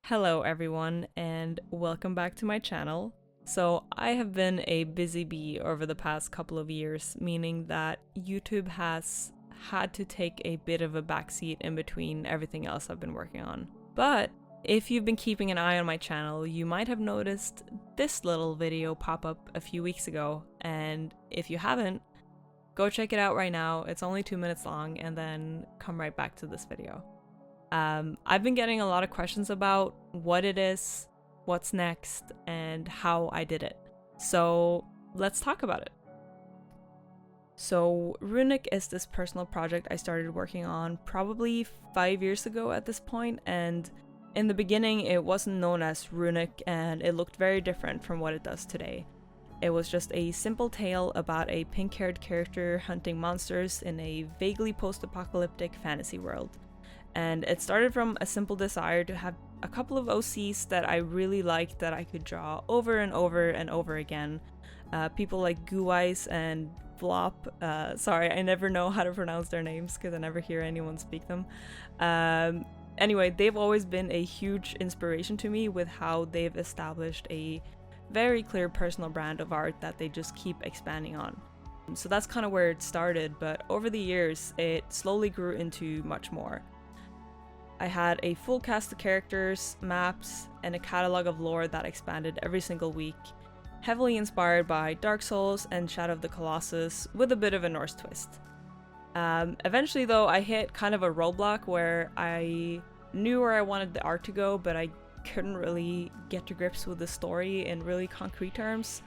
Hello everyone and welcome back to my channel. So I have been a busy bee over the past couple of years, meaning that YouTube has had to take a bit of a backseat in between everything else I've been working on. But if you've been keeping an eye on my channel, you might have noticed this little video pop up a few weeks ago, and if you haven't, go check it out right now. It's only 2 minutes long, and then come right back to this video. I've been getting a lot of questions about what it is, what's next, and how I did it. So let's talk about it. So RUNIC is this personal project I started working on probably 5 years ago at this point, and in the beginning it wasn't known as RUNIC and it looked very different from what it does today. It was just a simple tale about a pink-haired character hunting monsters in a vaguely post-apocalyptic fantasy world. And it started from a simple desire to have a couple of OCs that I really liked that I could draw over and over and over again. People like Goo Eyes and Vlop. Sorry, I never know how to pronounce their names because I never hear anyone speak them. Anyway, they've always been a huge inspiration to me with how they've established a very clear personal brand of art that they just keep expanding on. So that's kind of where it started, but over the years, it slowly grew into much more. I had a full cast of characters, maps, and a catalog of lore that expanded every single week, heavily inspired by Dark Souls and Shadow of the Colossus with a bit of a Norse twist. Eventually though, I hit kind of a roadblock where I knew where I wanted the art to go, but I couldn't really get to grips with the story in really concrete terms.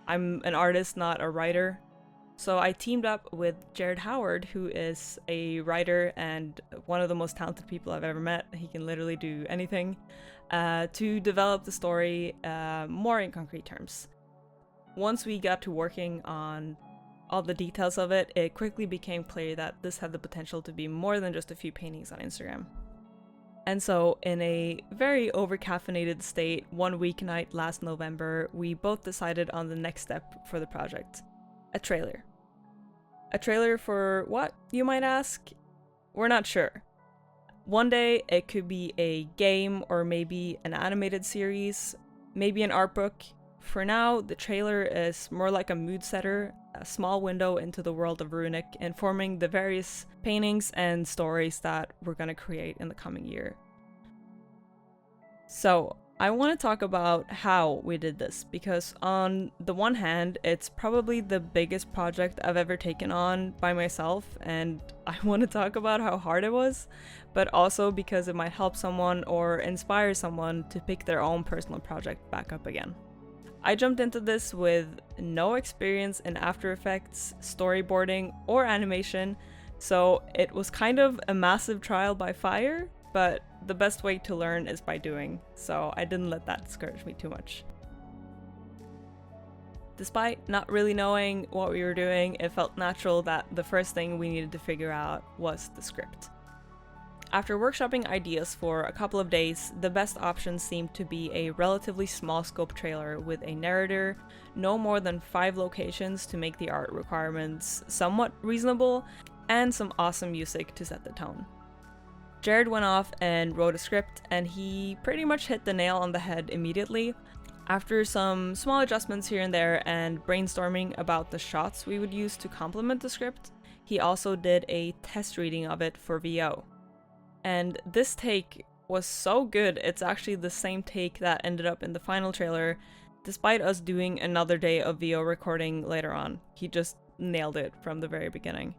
I'm an artist, not a writer. So I teamed up with Jared Howard, who is a writer and one of the most talented people I've ever met. He can literally do anything, to develop the story more in concrete terms. Once we got to working on all the details of it, it quickly became clear that this had the potential to be more than just a few paintings on Instagram. And so, in a very over-caffeinated state, one weeknight last November, we both decided on the next step for the project. A trailer. A trailer for what, you might ask? We're not sure. One day it could be a game or maybe an animated series, maybe an art book. For now, the trailer is more like a mood setter, a small window into the world of RUNIC, informing the various paintings and stories that we're going to create in the coming year. So, I want to talk about how we did this, because on the one hand, it's probably the biggest project I've ever taken on by myself, and I want to talk about how hard it was, but also because it might help someone or inspire someone to pick their own personal project back up again. I jumped into this with no experience in After Effects, storyboarding, or animation, so it was kind of a massive trial by fire, but the best way to learn is by doing, so I didn't let that discourage me too much. Despite not really knowing what we were doing, it felt natural that the first thing we needed to figure out was the script. After workshopping ideas for a couple of days, the best option seemed to be a relatively small scope trailer with a narrator, no more than 5 locations to make the art requirements somewhat reasonable, and some awesome music to set the tone. Jared went off and wrote a script, and he pretty much hit the nail on the head immediately. After some small adjustments here and there and brainstorming about the shots we would use to complement the script, he also did a test reading of it for VO. And this take was so good, it's actually the same take that ended up in the final trailer, despite us doing another day of VO recording later on. He just nailed it from the very beginning.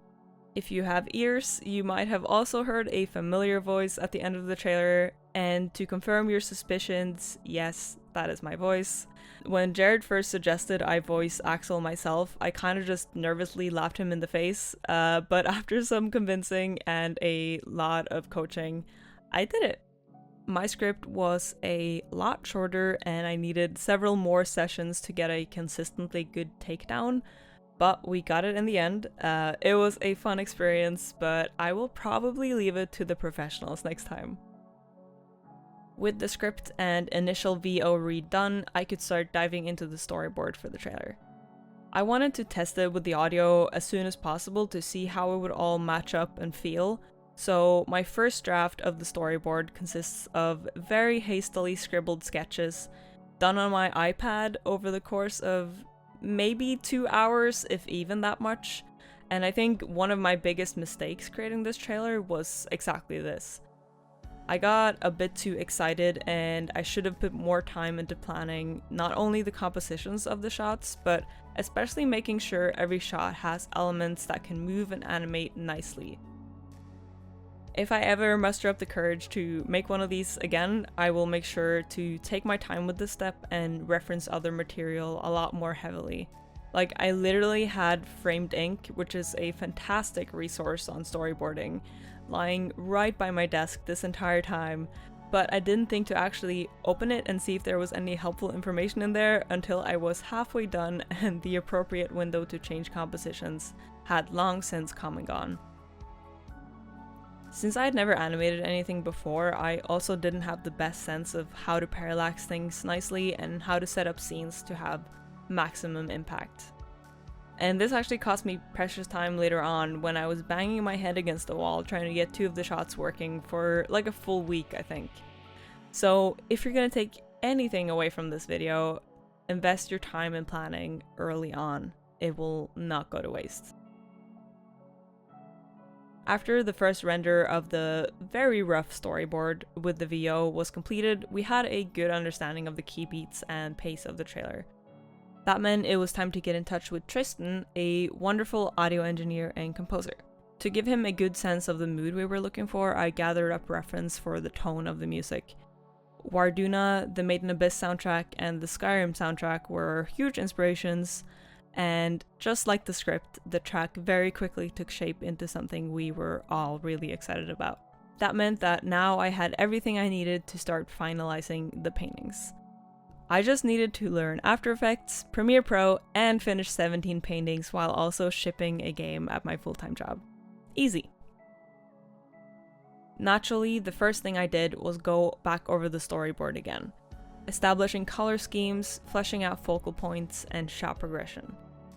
If you have ears, you might have also heard a familiar voice at the end of the trailer, and to confirm your suspicions, yes, that is my voice. When Jared first suggested I voice Axel myself, I kind of just nervously laughed him in the face, but after some convincing and a lot of coaching, I did it. My script was a lot shorter and I needed several more sessions to get a consistently good takedown, but we got it in the end. It was a fun experience, but I will probably leave it to the professionals next time. With the script and initial VO read done, I could start diving into the storyboard for the trailer. I wanted to test it with the audio as soon as possible to see how it would all match up and feel, So my first draft of the storyboard consists of very hastily scribbled sketches done on my iPad over the course of maybe 2 hours, if even that much. And I think one of my biggest mistakes creating this trailer was exactly this. I got a bit too excited and I should have put more time into planning not only the compositions of the shots, but especially making sure every shot has elements that can move and animate nicely. If I ever muster up the courage to make one of these again, I will make sure to take my time with this step and reference other material a lot more heavily. Like, I literally had framed ink, which is a fantastic resource on storyboarding, lying right by my desk this entire time, but I didn't think to actually open it and see if there was any helpful information in there until I was halfway done and the appropriate window to change compositions had long since come and gone. Since I had never animated anything before, I also didn't have the best sense of how to parallax things nicely and how to set up scenes to have maximum impact. And this actually cost me precious time later on when I was banging my head against the wall trying to get 2 of the shots working for like a full week, I think. So if you're gonna take anything away from this video, invest your time in planning early on. It will not go to waste. After the first render of the very rough storyboard with the VO was completed, we had a good understanding of the key beats and pace of the trailer. That meant it was time to get in touch with Tristan, a wonderful audio engineer and composer. To give him a good sense of the mood we were looking for, I gathered up reference for the tone of the music. Warduna, the Made in Abyss soundtrack, and the Skyrim soundtrack were huge inspirations, and just like the script, the track very quickly took shape into something we were all really excited about. That meant that now I had everything I needed to start finalizing the paintings. I just needed to learn After Effects, Premiere Pro, and finish 17 paintings while also shipping a game at my full-time job. Easy. Naturally, the first thing I did was go back over the storyboard again, establishing color schemes, fleshing out focal points, and shot progression.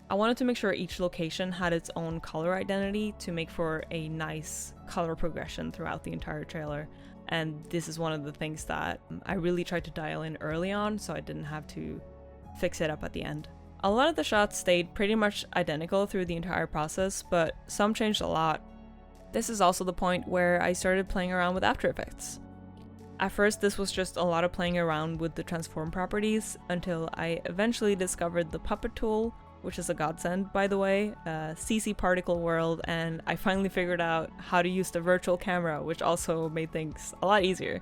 I wanted to make sure each location had its own color identity to make for a nice color progression throughout the entire trailer, and this is one of the things that I really tried to dial in early on so I didn't have to fix it up at the end. A lot of the shots stayed pretty much identical through the entire process, but some changed a lot. This is also the point where I started playing around with After Effects. At first, this was just a lot of playing around with the transform properties until I eventually discovered the puppet tool, which is a godsend, by the way, CC Particle World, and I finally figured out how to use the virtual camera, which also made things a lot easier.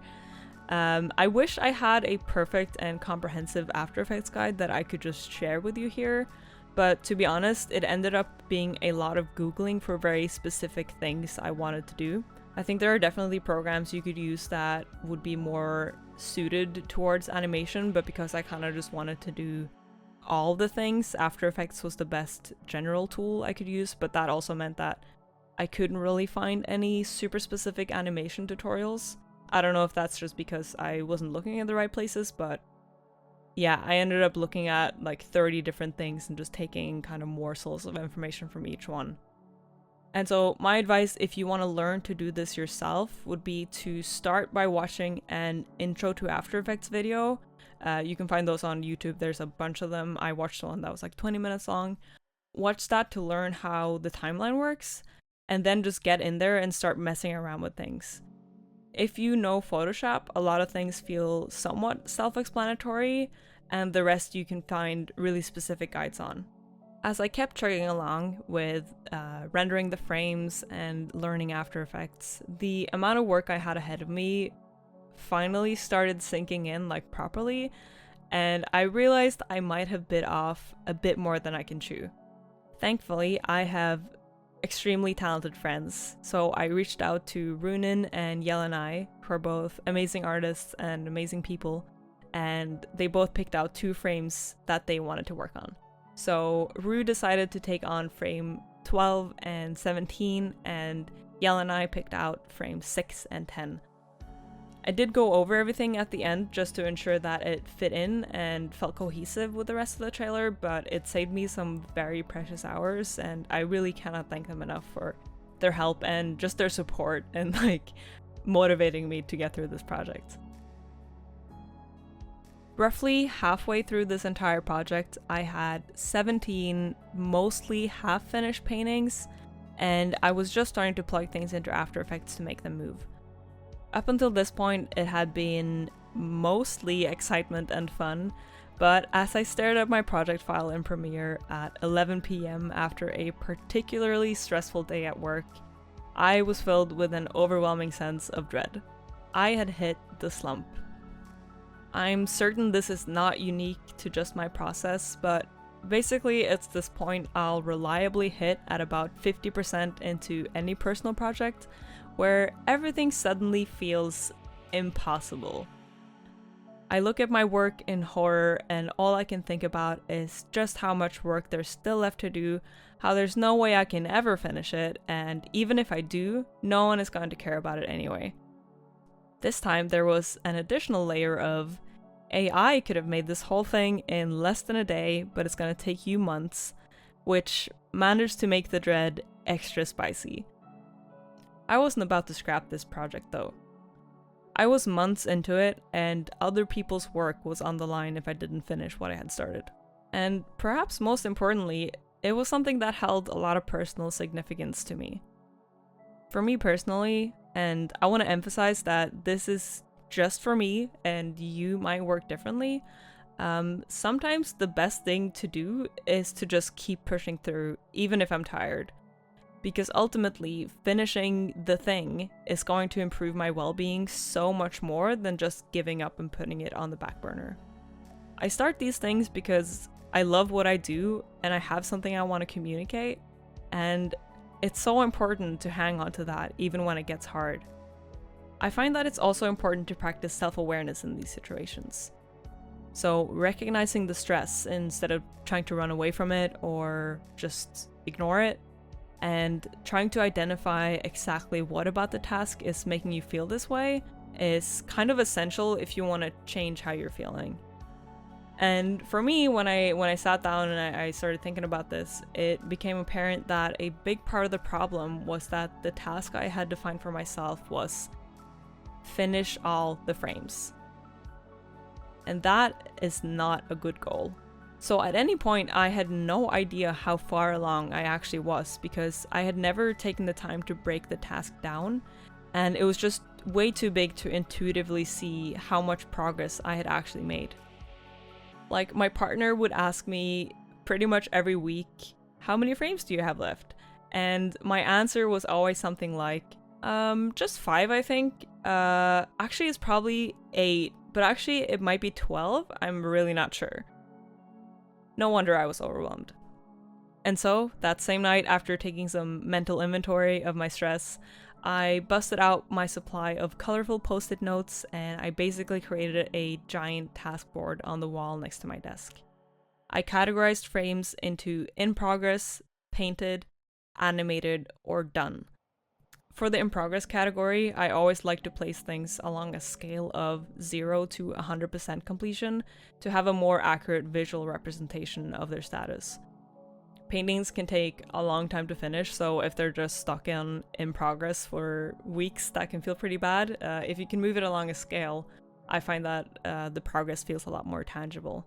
I wish I had a perfect and comprehensive After Effects guide that I could just share with you here, but to be honest, it ended up being a lot of Googling for very specific things I wanted to do. I think there are definitely programs you could use that would be more suited towards animation, but because I kind of just wanted to do all the things, After Effects was the best general tool I could use, but that also meant that I couldn't really find any super specific animation tutorials. I don't know if that's just because I wasn't looking in the right places, but yeah, I ended up looking at like 30 different things and just taking kind of morsels of information from each one. And so my advice, if you want to learn to do this yourself, would be to start by watching an intro to After Effects video. You can find those on YouTube. There's a bunch of them. I watched one that was like 20 minutes long. Watch that to learn how the timeline works, and then just get in there and start messing around with things. If you know Photoshop, a lot of things feel somewhat self-explanatory, and the rest you can find really specific guides on. As I kept chugging along with rendering the frames and learning After Effects, the amount of work I had ahead of me finally started sinking in like properly, and I realized I might have bit off a bit more than I can chew. Thankfully, I have extremely talented friends, so I reached out to Runin and Yelenai, who are both amazing artists and amazing people, and they both picked out 2 frames that they wanted to work on. So Ru decided to take on frame 12 and 17, and Yelenai picked out frames 6 and 10. I did go over everything at the end just to ensure that it fit in and felt cohesive with the rest of the trailer, but it saved me some very precious hours, and I really cannot thank them enough for their help and just their support and like motivating me to get through this project. Roughly halfway through this entire project, I had 17 mostly half-finished paintings, and I was just starting to plug things into After Effects to make them move. Up until this point, it had been mostly excitement and fun, but as I stared at my project file in Premiere at 11 p.m. after a particularly stressful day at work, I was filled with an overwhelming sense of dread. I had hit the slump. I'm certain this is not unique to just my process, but basically it's this point I'll reliably hit at about 50% into any personal project, where everything suddenly feels impossible. I look at my work in horror and all I can think about is just how much work there's still left to do, how there's no way I can ever finish it, and even if I do, no one is going to care about it anyway. This time there was an additional layer of AI could have made this whole thing in less than a day, but it's going to take you months, which managed to make the dread extra spicy. I wasn't about to scrap this project though. I was months into it, and other people's work was on the line if I didn't finish what I had started. And perhaps most importantly, it was something that held a lot of personal significance to me. For me personally, and I want to emphasize that this is just for me and you might work differently, sometimes the best thing to do is to just keep pushing through even if I'm tired. Because ultimately, finishing the thing is going to improve my well-being so much more than just giving up and putting it on the back burner. I start these things because I love what I do and I have something I want to communicate, and it's so important to hang on to that even when it gets hard. I find that it's also important to practice self-awareness in these situations. So recognizing the stress instead of trying to run away from it or just ignore it, and trying to identify exactly what about the task is making you feel this way is kind of essential if you want to change how you're feeling. And for me, when I sat down and I started thinking about this, it became apparent that a big part of the problem was that the task I had defined for myself was finish all the frames. And that is not a good goal. So at any point, I had no idea how far along I actually was because I had never taken the time to break the task down, and it was just way too big to intuitively see how much progress I had actually made. Like, my partner would ask me pretty much every week, how many frames do you have left? And my answer was always something like, just 5, I think. Actually, it's probably 8, but actually it might be 12. I'm really not sure. No wonder I was overwhelmed. And so, that same night, after taking some mental inventory of my stress, I busted out my supply of colorful post-it notes and I basically created a giant task board on the wall next to my desk. I categorized frames into in progress, painted, animated, or done. For the in progress category, I always like to place things along a scale of 0 to 100% completion to have a more accurate visual representation of their status. Paintings can take a long time to finish, so if they're just stuck in progress for weeks, that can feel pretty bad. If you can move it along a scale, I find that the progress feels a lot more tangible.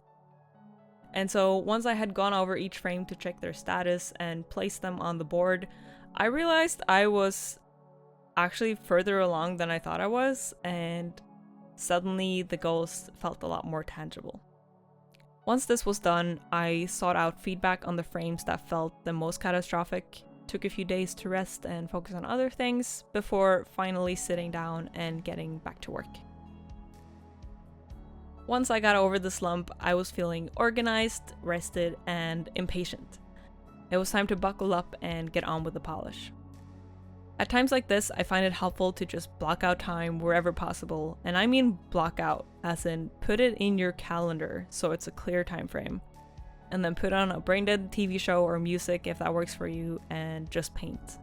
And so once I had gone over each frame to check their status and placed them on the board, I realized I was actually further along than I thought I was, and suddenly the goals felt a lot more tangible. Once this was done, I sought out feedback on the frames that felt the most catastrophic, took a few days to rest and focus on other things, before finally sitting down and getting back to work. Once I got over the slump, I was feeling organized, rested, and impatient. It was time to buckle up and get on with the polish. At times like this, I find it helpful to just block out time wherever possible, and I mean block out, as in put it in your calendar so it's a clear time frame. And then put on a brain-dead TV show or music if that works for you, and just paint.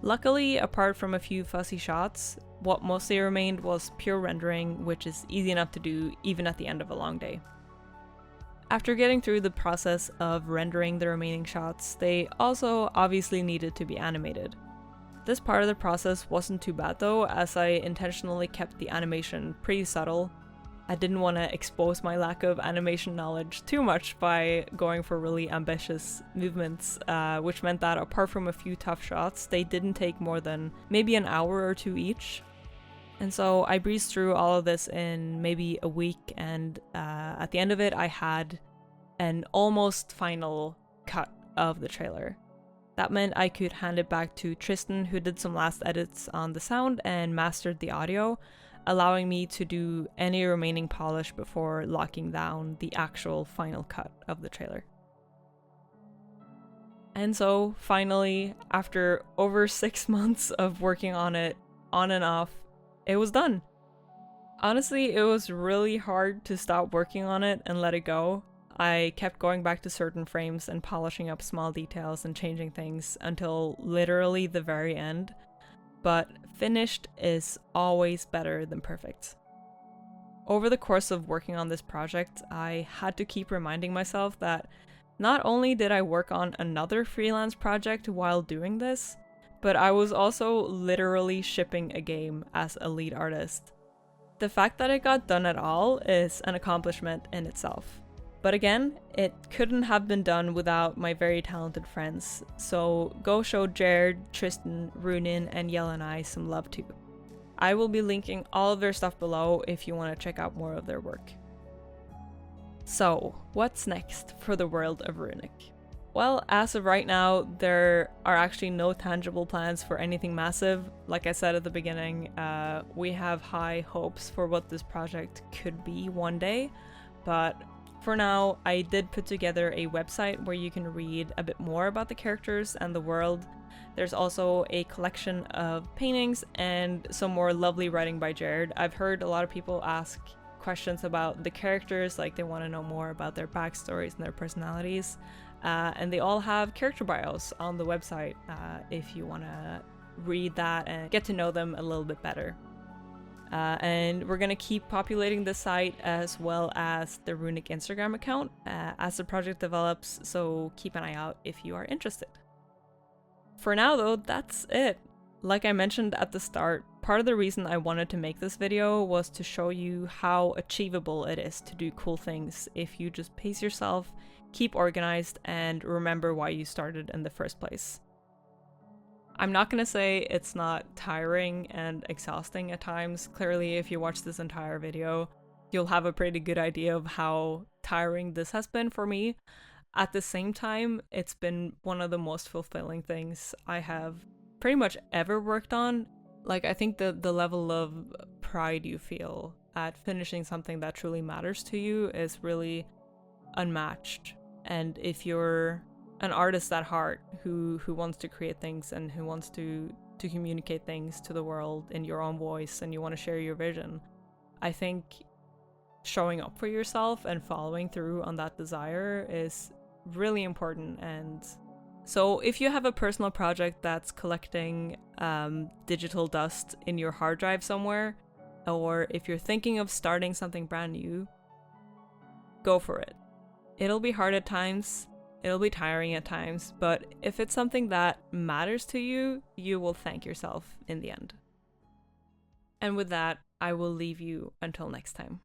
Luckily, apart from a few fussy shots, what mostly remained was pure rendering, which is easy enough to do even at the end of a long day. After getting through the process of rendering the remaining shots, they also obviously needed to be animated. This part of the process wasn't too bad though, as I intentionally kept the animation pretty subtle. I didn't want to expose my lack of animation knowledge too much by going for really ambitious movements, which meant that apart from a few tough shots, they didn't take more than maybe an hour or two each. And so I breezed through all of this in maybe a week, and at the end of it I had an almost final cut of the trailer. That meant I could hand it back to Tristan, who did some last edits on the sound and mastered the audio, allowing me to do any remaining polish before locking down the actual final cut of the trailer. And so finally, after over 6 months of working on it on and off, it was done. Honestly, it was really hard to stop working on it and let it go. I kept going back to certain frames and polishing up small details and changing things until literally the very end. But finished is always better than perfect. Over the course of working on this project, I had to keep reminding myself that not only did I work on another freelance project while doing this, but I was also literally shipping a game as a lead artist. The fact that it got done at all is an accomplishment in itself. But again, it couldn't have been done without my very talented friends, so go show Jared, Tristan, Runin, and Yelena some love too. I will be linking all of their stuff below if you want to check out more of their work. So, what's next for the world of RUNIC? Well, as of right now, there are actually no tangible plans for anything massive. Like I said at the beginning, we have high hopes for what this project could be one day, but for now, I did put together a website where you can read a bit more about the characters and the world. There's also a collection of paintings and some more lovely writing by Jared. I've heard a lot of people ask questions about the characters, like they want to know more about their backstories and their personalities. And they all have character bios on the website if you want to read that and get to know them a little bit better. And we're going to keep populating the site as well as the RUNIC Instagram account as the project develops, so keep an eye out if you are interested. For now though, that's it. Like I mentioned at the start, part of the reason I wanted to make this video was to show you how achievable it is to do cool things if you just pace yourself, keep organized, and remember why you started in the first place. I'm not gonna say it's not tiring and exhausting at times. Clearly, if you watch this entire video, you'll have a pretty good idea of how tiring this has been for me. At the same time, it's been one of the most fulfilling things I have pretty much ever worked on. Like, I think the level of pride you feel at finishing something that truly matters to you is really unmatched. And if you're an artist at heart who wants to create things and who wants to communicate things to the world in your own voice and you want to share your vision, I think showing up for yourself and following through on that desire is really important. And so if you have a personal project that's collecting digital dust in your hard drive somewhere, or if you're thinking of starting something brand new, go for it. It'll be hard at times, it'll be tiring at times, but if it's something that matters to you, you will thank yourself in the end. And with that, I will leave you until next time.